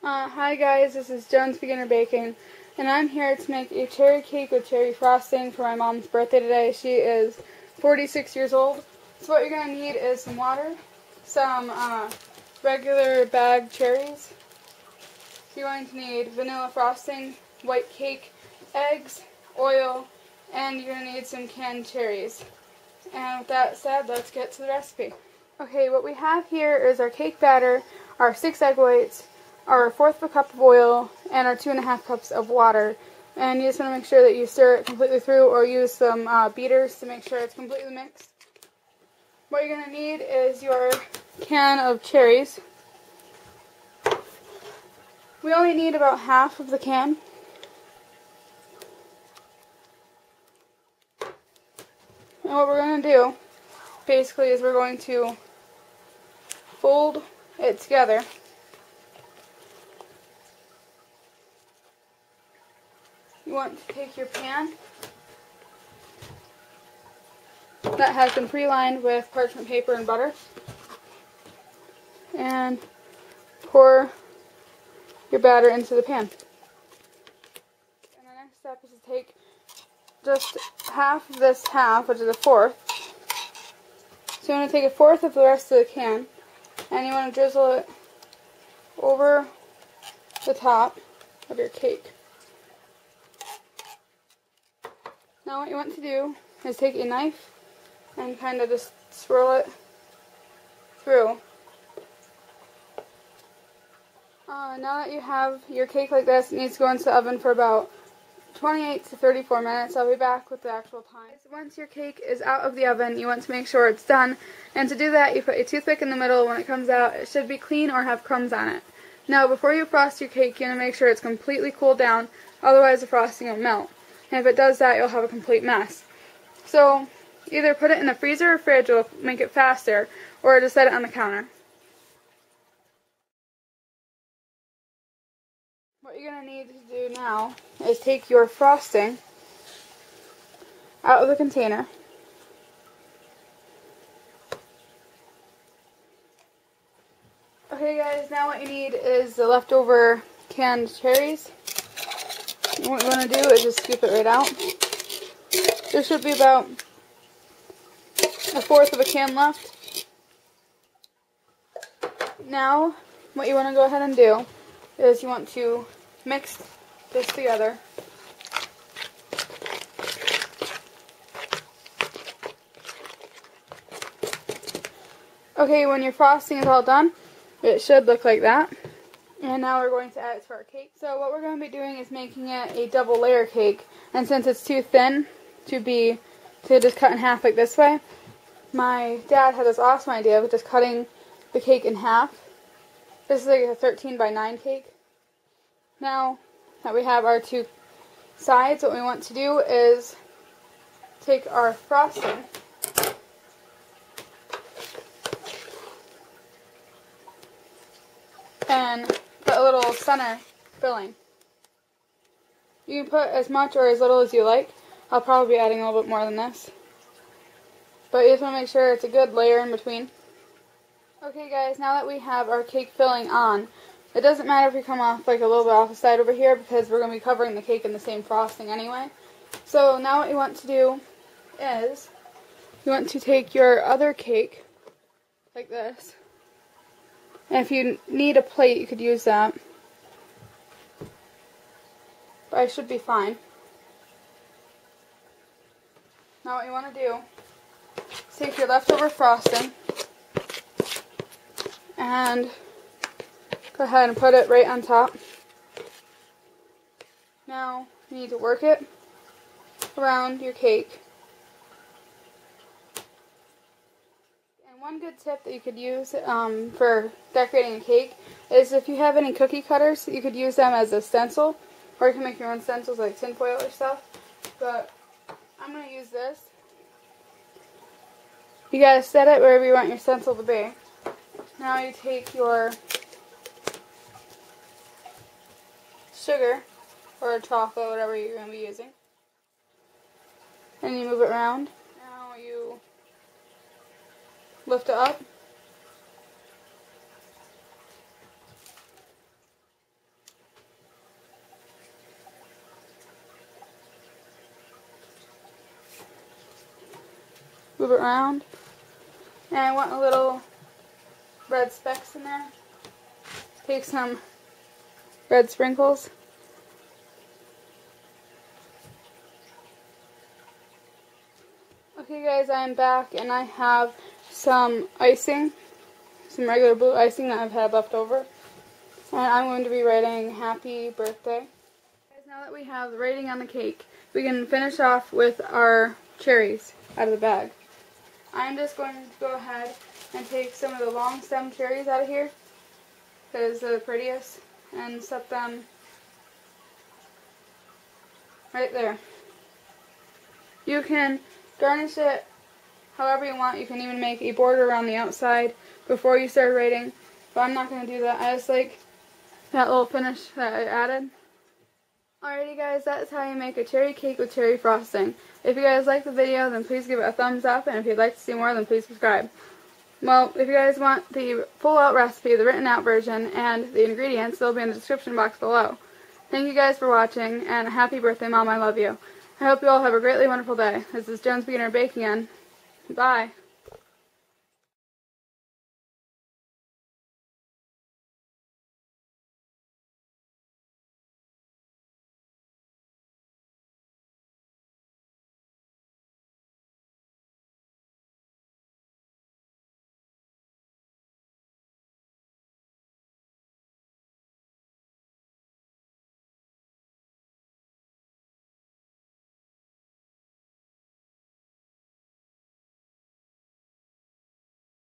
Hi guys, this is Jones Beginner Baking, and I'm here to make a cherry cake with cherry frosting for my mom's birthday today. She is 46 years old. So what you're going to need is some water, some regular bag cherries. You're going to need vanilla frosting, white cake, eggs, oil, and you're going to need some canned cherries. And with that said, let's get to the recipe. Okay, what we have here is our cake batter, our 6 egg whites, our 1/4 of a cup of oil, and our 2½ cups of water. And you just want to make sure that you stir it completely through or use some beaters to make sure it's completely mixed. What you're going to need is your can of cherries. We only need about half of the can. And what we're going to do, basically, is we're going to fold it together. You want to take your pan that has been pre-lined with parchment paper and butter and pour your batter into the pan. And the next step is to take just half of this half, which is 1/4. So you want to take 1/4 of the rest of the can and you want to drizzle it over the top of your cake. Now what you want to do is take a knife and kind of just swirl it through. Now that you have your cake like this, it needs to go into the oven for about 28 to 34 minutes. I'll be back with the actual time. Once your cake is out of the oven, you want to make sure it's done. And to do that, you put a toothpick in the middle. When it comes out, it should be clean or have crumbs on it. Now, before you frost your cake, you want to make sure it's completely cooled down, otherwise the frosting will melt. And if it does that, you'll have a complete mess. So, either put it in the freezer or fridge, will make it faster, or just set it on the counter. What you're going to need to do now is take your frosting out of the container. Okay guys, now what you need is the leftover canned cherries. And what you want to do is just scoop it right out. There should be about 1/4 of a can left. Now, what you want to go ahead and do is you want to mix this together. Okay, when your frosting is all done, it should look like that. And now we're going to add it to our cake. So what we're going to be doing is making it a double layer cake. And since it's too thin to just cut in half like this way, my dad had this awesome idea of just cutting the cake in half. This is like a 13 by 9 cake. Now that we have our two sides, what we want to do is take our frosting and put a little center filling. You can put as much or as little as you like. I'll probably be adding a little bit more than this. But you just want to make sure it's a good layer in between. Okay guys, now that we have our cake filling on, it doesn't matter if we come off like a little bit off the side over here because we're going to be covering the cake in the same frosting anyway. So now what you want to do is you want to take your other cake like this. And if you need a plate, you could use that. But I should be fine. Now what you want to do is take your leftover frosting and go ahead and put it right on top. Now you need to work it around your cake. And one good tip that you could use for decorating a cake is if you have any cookie cutters, you could use them as a stencil, or you can make your own stencils like tinfoil or stuff. But I'm going to use this. You gotta set it wherever you want your stencil to be. Now you take your sugar or chocolate, whatever you're going to be using, and you move it around. Now you lift it up move it around. And I want a little red specks in there. Take some red sprinkles. Okay guys, I am back and I have some icing, some regular blue icing that I've had left over. And I'm going to be writing happy birthday. Guys, now that we have the writing on the cake, we can finish off with our cherries out of the bag. I'm just going to go ahead and take some of the long stem cherries out of here, because they're the prettiest, and set them right there. You can garnish it however you want. You can even make a border around the outside before you start writing, but I'm not going to do that. I just like that little finish that I added. Alrighty guys, that is how you make a cherry cake with cherry frosting. If you guys like the video, then please give it a thumbs up, and if you'd like to see more, then please subscribe. Well, if you guys want the full out recipe, the written out version, and the ingredients, they'll be in the description box below. Thank you guys for watching, and happy birthday, Mom, I love you. I hope you all have a greatly wonderful day. This is Jones Beginner Baking, and bye.